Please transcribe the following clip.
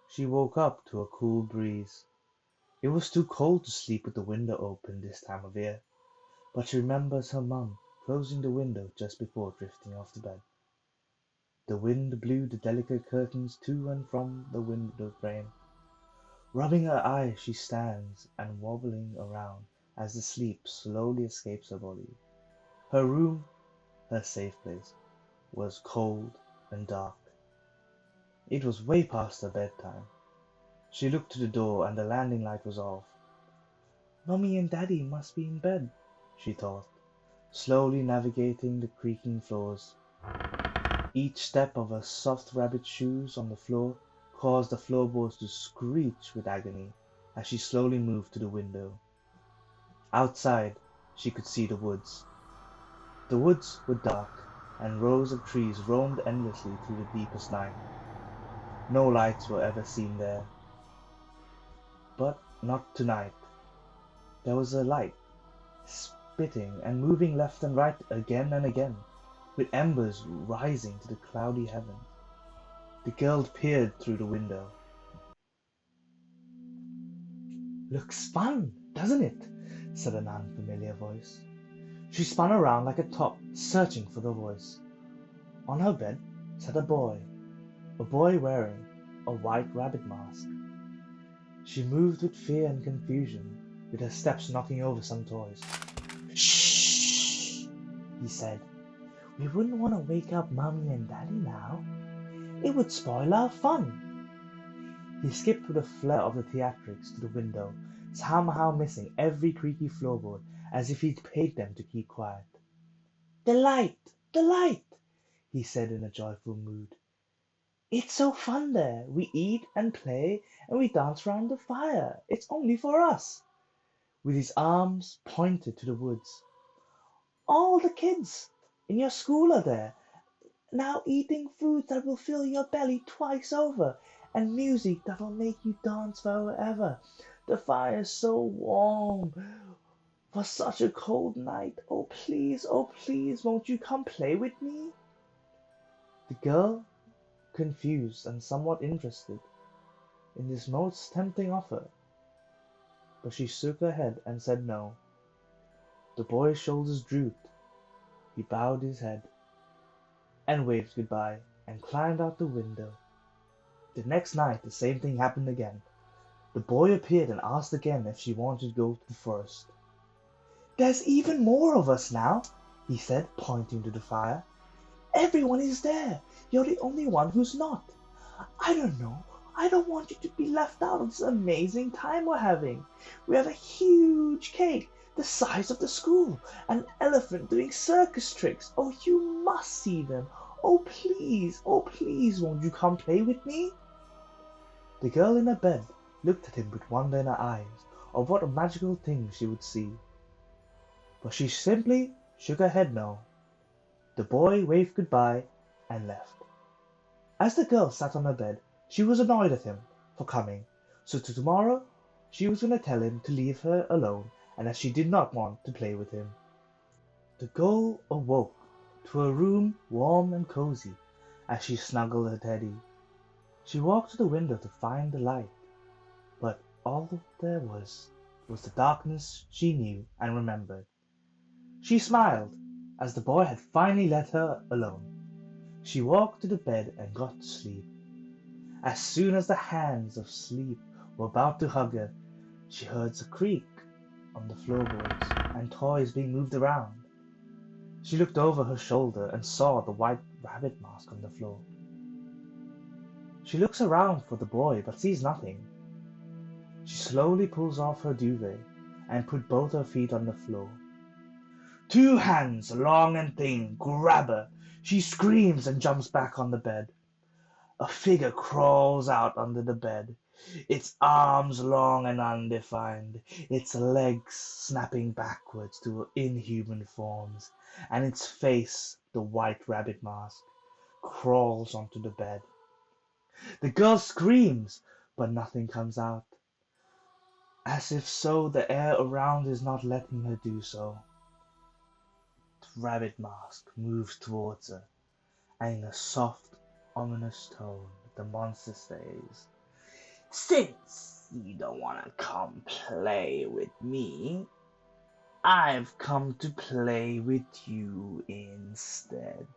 She woke up to a cool breeze. It was too cold to sleep with the window open this time of year, but she remembers her mum closing the window just before drifting off to bed. The wind blew the delicate curtains to and from the window frame. Rubbing her eyes, she stands and wobbling around as the sleep slowly escapes her body. Her room, her safe place, was cold and dark. It was way past her bedtime. She looked to the door and the landing light was off. Mummy and Daddy must be in bed, she thought, slowly navigating the creaking floors. Each step of her soft rabbit shoes on the floor caused the floorboards to screech with agony as she slowly moved to the window. Outside, she could see the woods. The woods were dark, and rows of trees roamed endlessly through the deepest night. No lights were ever seen there. But not tonight. There was a light, spitting and moving left and right again and again, with embers rising to the cloudy heavens. The girl peered through the window. "Looks fun, doesn't it?" said an unfamiliar voice. She spun around like a top, searching for the voice. On her bed sat a boy wearing a white rabbit mask. She moved with fear and confusion, with her steps knocking over some toys. "Shh!" he said. "We wouldn't want to wake up Mummy and Daddy now. It would spoil our fun." He skipped with a flair of the theatrics to the window, somehow missing every creaky floorboard, as if he'd paid them to keep quiet. "The light! The light!" he said in a joyful mood. "It's so fun there. We eat and play and we dance round the fire. It's only for us." With his arms pointed to the woods. "All the kids in your school are there, now eating food that will fill your belly twice over, and music that will make you dance forever. The fire's so warm for such a cold night. Oh please, won't you come play with me?" The girl, confused and somewhat interested in this most tempting offer, but she shook her head and said no. The boy's shoulders drooped. He bowed his head and waved goodbye and climbed out the window. The next night the same thing happened again. The boy appeared and asked again if she wanted to go to the forest. "There's even more of us now," he said, pointing to the fire. "Everyone is there. You're the only one who's not. I don't know. I don't want you to be left out of this amazing time we're having. We have a huge cake, the size of the school, an elephant doing circus tricks. Oh, you must see them. Oh, please, won't you come play with me?" The girl in her bed looked at him with wonder in her eyes of what magical things she would see. But she simply shook her head no. The boy waved goodbye and left. As the girl sat on her bed, she was annoyed at him for coming, so tomorrow she was going to tell him to leave her alone and that she did not want to play with him. The girl awoke to a room warm and cozy as she snuggled her teddy. She walked to the window to find the light, but all there was the darkness she knew and remembered. She smiled as the boy had finally let her alone. She walked to the bed and got to sleep. As soon as the hands of sleep were about to hug her, she heard a creak on the floorboards and toys being moved around. She looked over her shoulder and saw the white rabbit mask on the floor. She looks around for the boy but sees nothing. She slowly pulls off her duvet and put both her feet on the floor. Two hands, long and thin, grab her. She screams and jumps back on the bed. A figure crawls out under the bed, its arms long and undefined, its legs snapping backwards to inhuman forms, and its face, the white rabbit mask, crawls onto the bed. The girl screams, but nothing comes out. As if so, the air around is not letting her do so. The rabbit mask moves towards her, and in a soft, ominous tone, the monster says, Since you don't want to come play with me, I've come to play with you instead.